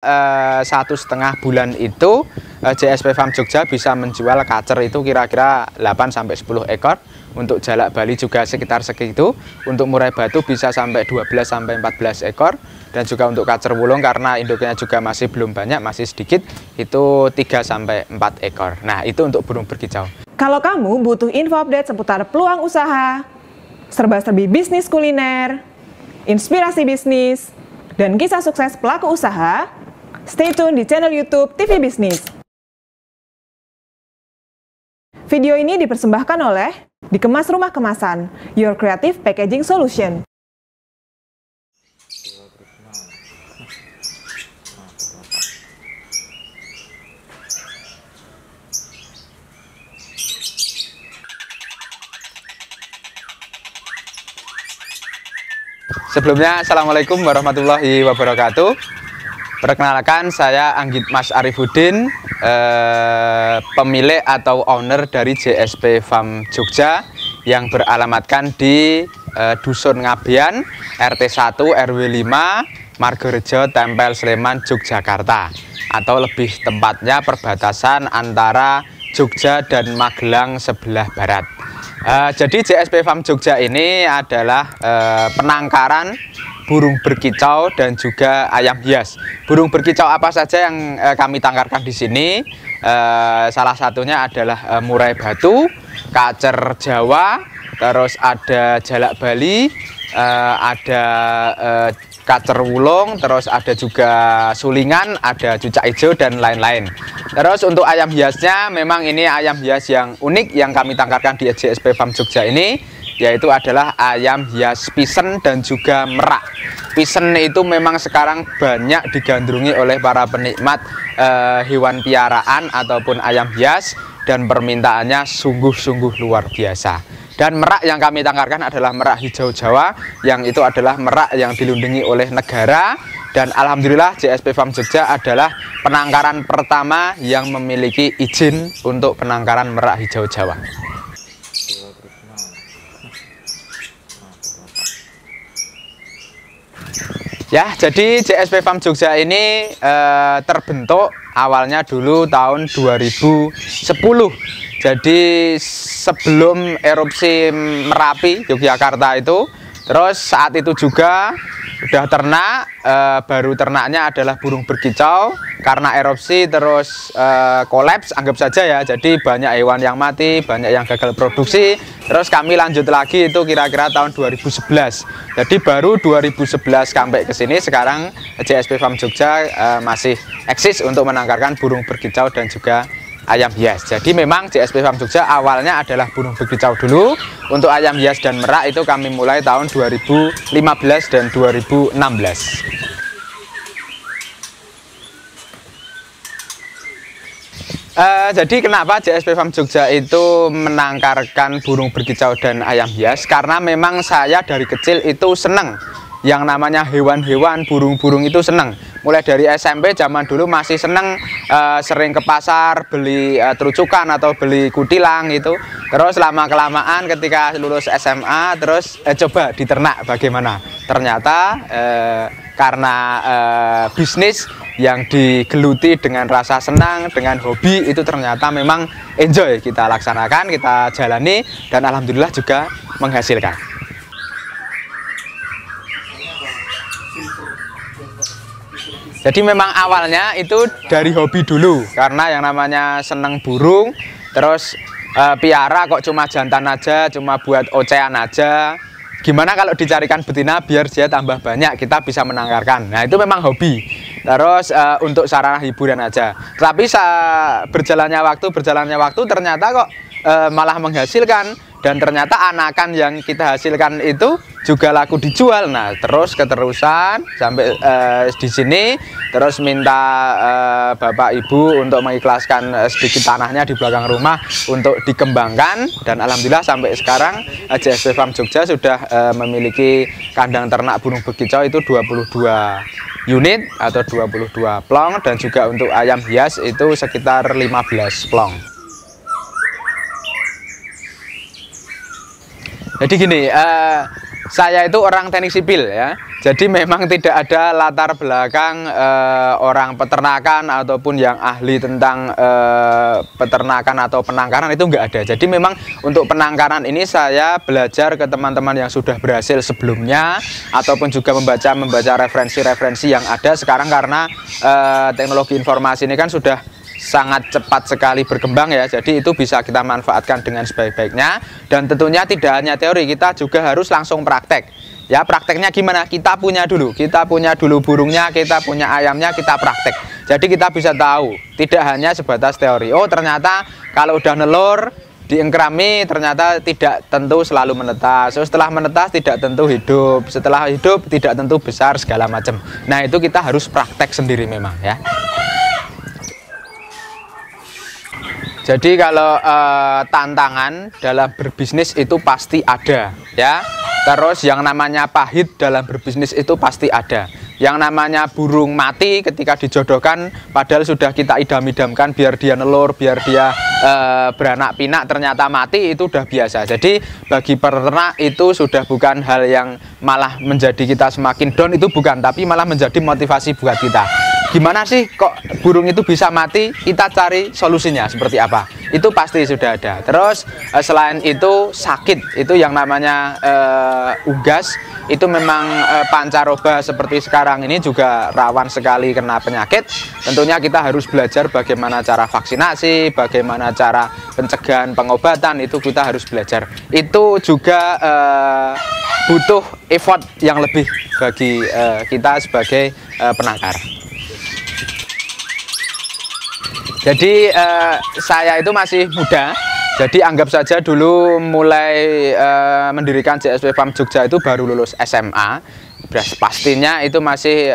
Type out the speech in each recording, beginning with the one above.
1,5 bulan itu JSP Farm Jogja bisa menjual kacer itu kira-kira 8-10 ekor. Untuk jalak Bali juga sekitar segitu. Untuk murai batu bisa sampai 12-14 ekor. Dan juga untuk kacer wulung karena induknya juga masih belum banyak, masih sedikit, itu 3-4 ekor. Nah, itu untuk burung berkicau. Kalau kamu butuh info update seputar peluang usaha, serba-serbi bisnis kuliner, inspirasi bisnis, dan kisah sukses pelaku usaha, stay tune di channel YouTube TV Bisnis. Video ini dipersembahkan oleh Dikemas Rumah Kemasan, Your Creative Packaging Solution. Sebelumnya, Assalamualaikum warahmatullahi wabarakatuh. Perkenalkan, saya Anggit Mas Arifuddin, pemilik atau owner dari JSP Farm Jogja yang beralamatkan di Dusun Ngabean, RT 1 RW 5, Margorejo, Tempel, Sleman, Yogyakarta. Atau lebih tepatnya perbatasan antara Jogja dan Magelang sebelah barat. Jadi JSP Farm Jogja ini adalah penangkaran burung berkicau dan juga ayam hias. Burung berkicau apa saja yang kami tangkarkan di sini? Salah satunya adalah murai batu, kacer Jawa, terus ada jalak Bali, ada kacer wulung, terus ada juga sulingan, ada cucak hijau dan lain-lain. Terus untuk ayam hiasnya, memang ini ayam hias yang unik yang kami tangkarkan di JSP Farm Jogja ini, yaitu adalah ayam hias pisen dan juga merak. Pisen itu memang sekarang banyak digandrungi oleh para penikmat hewan piaraan ataupun ayam hias, dan permintaannya sungguh-sungguh luar biasa. Dan merak yang kami tangkarkan adalah merak hijau Jawa, yang itu adalah merak yang dilindungi oleh negara. Dan alhamdulillah JSP Farm Jogja adalah penangkaran pertama yang memiliki izin untuk penangkaran merak hijau Jawa. Ya, jadi JSP Farm Jogja ini terbentuk awalnya dulu tahun 2010. Jadi sebelum erupsi Merapi Yogyakarta itu, terus saat itu juga udah ternak, baru ternaknya adalah burung berkicau. Karena erupsi terus kolaps, anggap saja ya. Jadi banyak hewan yang mati, banyak yang gagal produksi. Terus kami lanjut lagi itu kira-kira tahun 2011. Jadi baru 2011 sampai ke sini, sekarang JSP Farm Jogja masih eksis untuk menangkarkan burung berkicau dan juga ayam hias. Jadi memang JSP Farm Jogja awalnya adalah burung berkicau dulu. Untuk ayam hias dan merak itu kami mulai tahun 2015 dan 2016. Jadi kenapa JSP Farm Jogja itu menangkarkan burung berkicau dan ayam hias? Karena memang saya dari kecil itu seneng yang namanya hewan-hewan, burung-burung itu seneng. Mulai dari SMP zaman dulu masih seneng, sering ke pasar beli terucukan atau beli kutilang itu. Terus lama-kelamaan ketika lulus SMA terus coba diternak bagaimana. Ternyata karena bisnis yang digeluti dengan rasa senang, dengan hobi, itu ternyata memang enjoy kita laksanakan, kita jalani, dan alhamdulillah juga menghasilkan. Jadi memang awalnya itu dari hobi dulu, karena yang namanya seneng burung, terus piara kok cuma jantan aja, cuma buat ocehan aja. Gimana kalau dicarikan betina biar dia tambah banyak, kita bisa menangkarkan. Nah itu memang hobi. Terus untuk sarana hiburan aja. Tapi berjalannya waktu ternyata kok malah menghasilkan. Dan ternyata anakan yang kita hasilkan itu juga laku dijual. Nah, terus keterusan sampai di sini, terus minta Bapak Ibu untuk mengikhlaskan sedikit tanahnya di belakang rumah untuk dikembangkan. Dan alhamdulillah sampai sekarang JSP Farm Jogja sudah memiliki kandang ternak burung berkicau itu 22 unit atau 22 plong, dan juga untuk ayam hias itu sekitar 15 plong. Jadi gini, saya itu orang teknik sipil ya. Jadi memang tidak ada latar belakang orang peternakan ataupun yang ahli tentang peternakan atau penangkaran, itu nggak ada. Jadi memang untuk penangkaran ini saya belajar ke teman-teman yang sudah berhasil sebelumnya, ataupun juga membaca referensi-referensi yang ada sekarang, karena teknologi informasi ini kan sudah sangat cepat sekali berkembang ya. Jadi itu bisa kita manfaatkan dengan sebaik-baiknya, dan tentunya tidak hanya teori, kita juga harus langsung praktek ya. Prakteknya gimana? Kita punya dulu burungnya, kita punya ayamnya, kita praktek. Jadi kita bisa tahu, tidak hanya sebatas teori. Oh ternyata kalau udah nelur diengkrami ternyata tidak tentu selalu menetas. So, setelah menetas tidak tentu hidup, setelah hidup tidak tentu besar, segala macam. Nah itu kita harus praktek sendiri memang ya. Jadi kalau tantangan dalam berbisnis itu pasti ada ya. Terus yang namanya pahit dalam berbisnis itu pasti ada. Yang namanya burung mati ketika dijodohkan, padahal sudah kita idam-idamkan biar dia nelur, biar dia beranak pinak, ternyata mati, itu udah biasa. Jadi bagi peternak itu sudah bukan hal yang malah menjadi kita semakin down, itu bukan, tapi malah menjadi motivasi buat kita. Gimana sih kok burung itu bisa mati? Kita cari solusinya seperti apa. Itu pasti sudah ada. Terus selain itu sakit, itu yang namanya unggas, itu memang pancaroba seperti sekarang ini juga rawan sekali kena penyakit. Tentunya kita harus belajar bagaimana cara vaksinasi, bagaimana cara pencegahan, pengobatan, itu kita harus belajar. Itu juga butuh effort yang lebih bagi kita sebagai penangkar. Jadi saya itu masih muda, jadi anggap saja dulu mulai mendirikan JSP Farm Jogja itu baru lulus SMA. Pastinya itu masih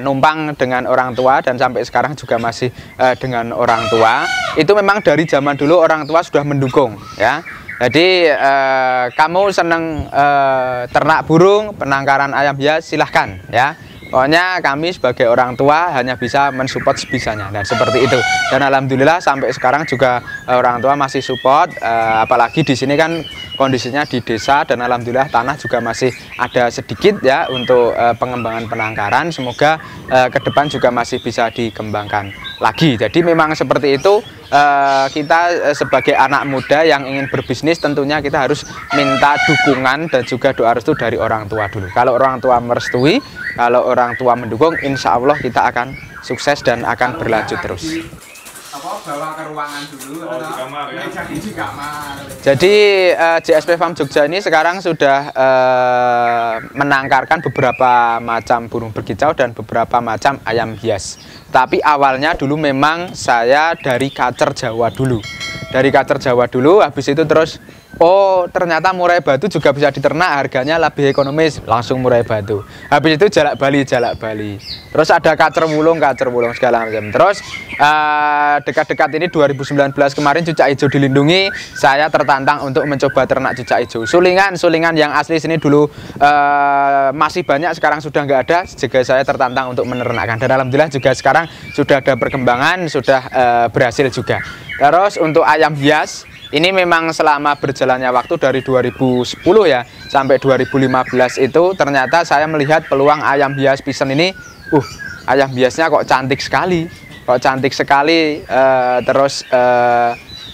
numpang dengan orang tua, dan sampai sekarang juga masih dengan orang tua. Itu memang dari zaman dulu orang tua sudah mendukung ya. Jadi kamu seneng ternak burung, penangkaran ayam hias, silahkan ya. Pokoknya kami sebagai orang tua hanya bisa mensupport sebisanya, dan seperti itu. Dan alhamdulillah sampai sekarang juga orang tua masih support, apalagi di sini kan kondisinya di desa, dan alhamdulillah tanah juga masih ada sedikit ya untuk pengembangan penangkaran. Semoga ke depan juga masih bisa dikembangkan lagi. Jadi memang seperti itu. Kita sebagai anak muda yang ingin berbisnis, tentunya kita harus minta dukungan dan juga doa restu dari orang tua dulu. Kalau orang tua merestui, kalau orang tua mendukung, insya Allah kita akan sukses dan akan berlanjut terus. Bawa ke ruangan dulu, di kamar ya? Di kamar. Jadi JSP Farm Jogja ini sekarang sudah menangkarkan beberapa macam burung berkicau dan beberapa macam ayam hias. Tapi awalnya dulu memang saya dari kacer Jawa dulu. Dari kacer Jawa dulu, habis itu terus, oh ternyata murai batu juga bisa diternak, harganya lebih ekonomis, langsung murai batu. Habis itu jalak Bali. Terus ada kacer wulung segala macam. Terus dekat-dekat ini 2019 kemarin cucak hijau dilindungi, saya tertantang untuk mencoba ternak cucak hijau. Sulingan yang asli sini dulu masih banyak, sekarang sudah nggak ada. Juga saya tertantang untuk menernakkan, dan alhamdulillah juga sekarang sudah ada perkembangan, sudah berhasil juga. Terus untuk ayam hias, ini memang selama berjalannya waktu dari 2010 ya sampai 2015 itu ternyata saya melihat peluang ayam hias pisen ini, ayam hiasnya kok cantik sekali, terus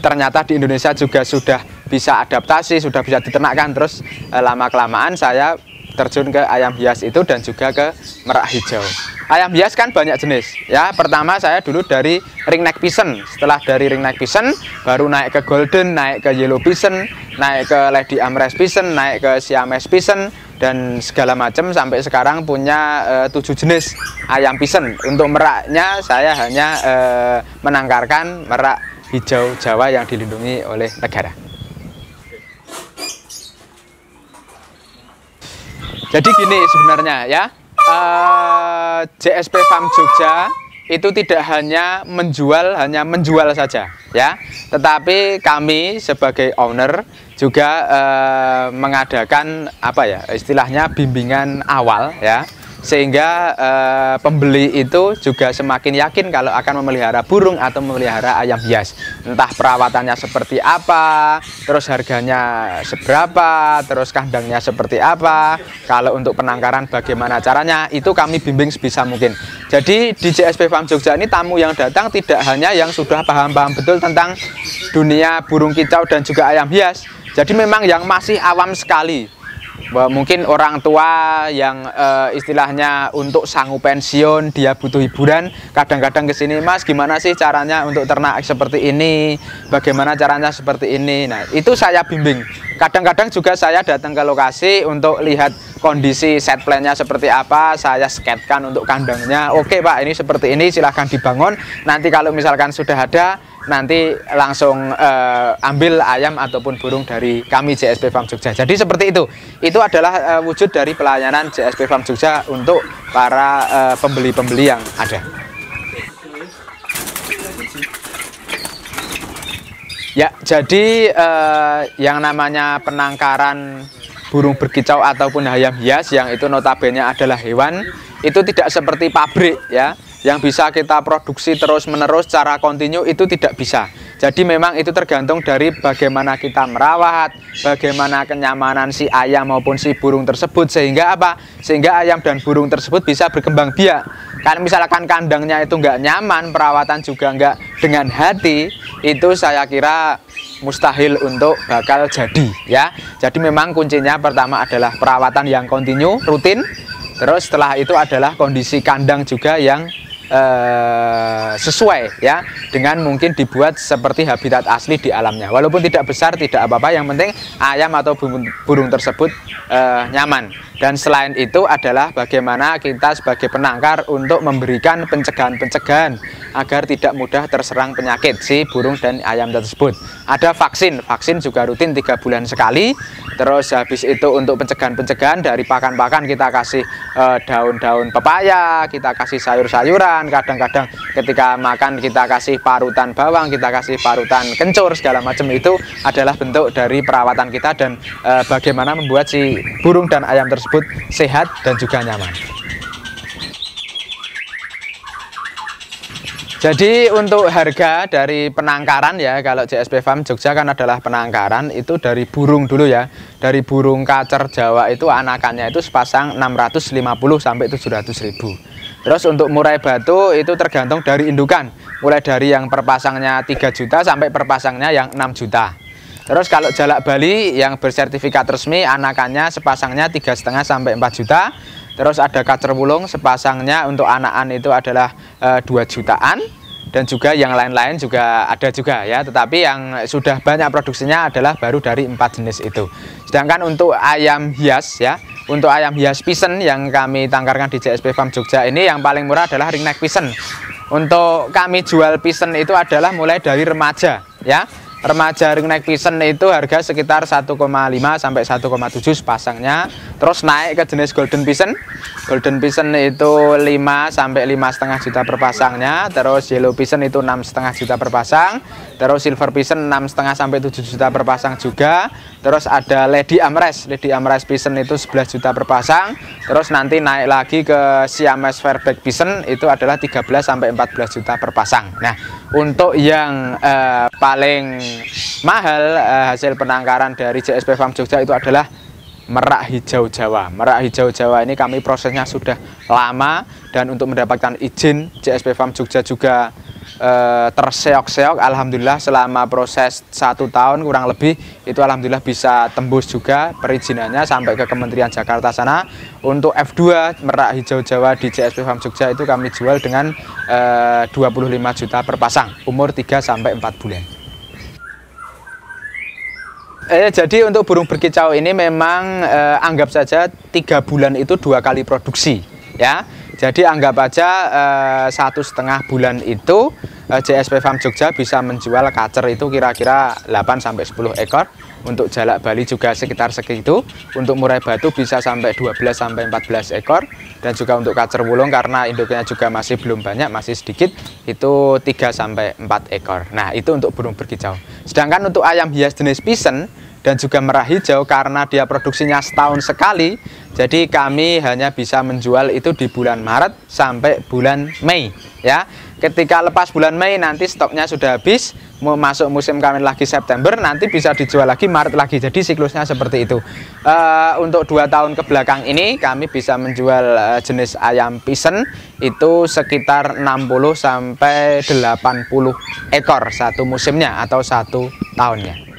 ternyata di Indonesia juga sudah bisa adaptasi, sudah bisa diternakkan. Terus lama-kelamaan saya terjun ke ayam hias itu dan juga ke merak hijau. Ayam hias kan banyak jenis ya. Pertama saya dulu dari ringneck pigeon, setelah dari ringneck pigeon baru naik ke golden, naik ke yellow pigeon, naik ke lady amres pigeon, naik ke siamese pigeon, dan segala macam sampai sekarang punya 7 jenis ayam pigeon. Untuk meraknya saya hanya menangkarkan merak hijau Jawa yang dilindungi oleh negara. Jadi gini sebenarnya ya, JSP Farm Jogja itu tidak hanya menjual saja ya, tetapi kami sebagai owner juga mengadakan apa ya istilahnya bimbingan awal ya. sehingga pembeli itu juga semakin yakin kalau akan memelihara burung atau memelihara ayam hias. Entah perawatannya seperti apa, terus harganya seberapa, terus kandangnya seperti apa, kalau untuk penangkaran bagaimana caranya, itu kami bimbing sebisa mungkin. Jadi di JSP Farm Jogja ini tamu yang datang tidak hanya yang sudah paham-paham betul tentang dunia burung kicau dan juga ayam hias. Jadi memang yang masih awam sekali. Mungkin orang tua yang istilahnya untuk sanggup pensiun, dia butuh hiburan, kadang-kadang ke sini, Mas, gimana sih caranya untuk ternak seperti ini, bagaimana caranya seperti ini. Nah, itu saya bimbing. Kadang-kadang juga saya datang ke lokasi untuk lihat kondisi set plan-nya seperti apa, saya sketkan untuk kandangnya. Oke Pak, ini seperti ini, silahkan dibangun. Nanti kalau misalkan sudah ada, nanti langsung ambil ayam ataupun burung dari kami JSP Farm Jogja. Jadi seperti itu. Itu adalah wujud dari pelayanan JSP Farm Jogja untuk para pembeli-pembeli yang ada. Ya, jadi yang namanya penangkaran burung berkicau ataupun ayam hias yang itu notabene adalah hewan, itu tidak seperti pabrik ya, yang bisa kita produksi terus-menerus secara kontinu, itu tidak bisa. Jadi memang itu tergantung dari bagaimana kita merawat, bagaimana kenyamanan si ayam maupun si burung tersebut, sehingga apa? Sehingga ayam dan burung tersebut bisa berkembang biak. Kan misalkan kandangnya itu nggak nyaman, perawatan juga nggak dengan hati, itu saya kira mustahil untuk bakal jadi ya. Jadi memang kuncinya pertama adalah perawatan yang kontinu, rutin. Terus setelah itu adalah kondisi kandang juga yang sesuai ya, dengan mungkin dibuat seperti habitat asli di alamnya. Walaupun tidak besar tidak apa-apa, yang penting ayam atau burung tersebut nyaman. Dan selain itu adalah bagaimana kita sebagai penangkar untuk memberikan pencegahan-pencegahan agar tidak mudah terserang penyakit si burung dan ayam tersebut. Ada vaksin juga rutin 3 bulan sekali. Terus habis itu untuk pencegahan-pencegahan dari pakan-pakan kita kasih daun-daun pepaya, kita kasih sayur-sayuran, kadang-kadang ketika makan kita kasih parutan bawang, kita kasih parutan kencur, segala macam. Itu adalah bentuk dari perawatan kita dan bagaimana membuat si burung dan ayam tersebut sehat dan juga nyaman. Jadi untuk harga dari penangkaran ya, kalau JSP Farm Jogja kan adalah penangkaran itu dari burung dulu ya. Dari burung kacer Jawa itu anakannya itu sepasang 650 sampai 700.000. Terus untuk murai batu itu tergantung dari indukan. Mulai dari yang perpasangnya 3 juta sampai perpasangnya yang 6 juta. Terus kalau jalak Bali yang bersertifikat resmi anakannya sepasangnya 3,5 sampai 4 juta. Terus ada kacer wulung sepasangnya untuk anakan itu adalah 2 jutaan. Dan juga yang lain-lain juga ada juga ya. Tetapi yang sudah banyak produksinya adalah baru dari 4 jenis itu. Sedangkan untuk ayam hias ya, untuk ayam hias pisen yang kami tangkarkan di JSP Farm Jogja ini yang paling murah adalah ringneck pisen. Untuk kami jual pisen itu adalah mulai dari remaja ya. Remaja ringneck pisen itu harga sekitar 1,5 sampai 1,7 sepasangnya. Terus naik ke jenis golden pisen. Golden pisen itu 5 sampai 5,5 juta per pasangnya. Terus yellow pisen itu 6,5 juta per pasang. Terus silver pisen 6,5 sampai 7 juta per pasang juga. Terus ada lady amres. Lady amres pisen itu 11 juta per pasang. Terus nanti naik lagi ke Siamese fairback pisen itu adalah 13 sampai 14 juta per pasang. Nah, untuk yang paling mahal hasil penangkaran dari JSP Farm Jogja itu adalah merak hijau Jawa. Merak hijau Jawa ini kami prosesnya sudah lama, dan untuk mendapatkan izin JSP Farm Jogja juga terseok-seok. Alhamdulillah selama proses 1 tahun kurang lebih itu alhamdulillah bisa tembus juga perizinannya sampai ke Kementerian Jakarta sana. Untuk F2 merak hijau Jawa di JSP Farm Jogja itu kami jual dengan 25 juta per pasang, umur 3 sampai 4 bulan. Jadi untuk burung berkicau ini memang anggap saja 3 bulan itu 2 kali produksi ya. Jadi anggap aja 1,5 bulan itu JSP Farm Jogja bisa menjual kacer itu kira-kira 8 sampai 10 ekor. Untuk jalak Bali juga sekitar segitu. Untuk murai batu bisa sampai 12 sampai 14 ekor. Dan juga untuk kacer wulung karena induknya juga masih belum banyak, masih sedikit, itu 3 sampai 4 ekor. Nah, itu untuk burung berkicau. Sedangkan untuk ayam hias jenis pisen dan juga merah hijau karena dia produksinya setahun sekali. Jadi kami hanya bisa menjual itu di bulan Maret sampai bulan Mei ya. Ketika lepas bulan Mei nanti stoknya sudah habis, mau masuk musim kawin lagi September, nanti bisa dijual lagi Maret lagi. Jadi siklusnya seperti itu. Untuk 2 tahun ke belakang ini kami bisa menjual jenis ayam pisen itu sekitar 60 sampai 80 ekor satu musimnya atau 1 tahunnya.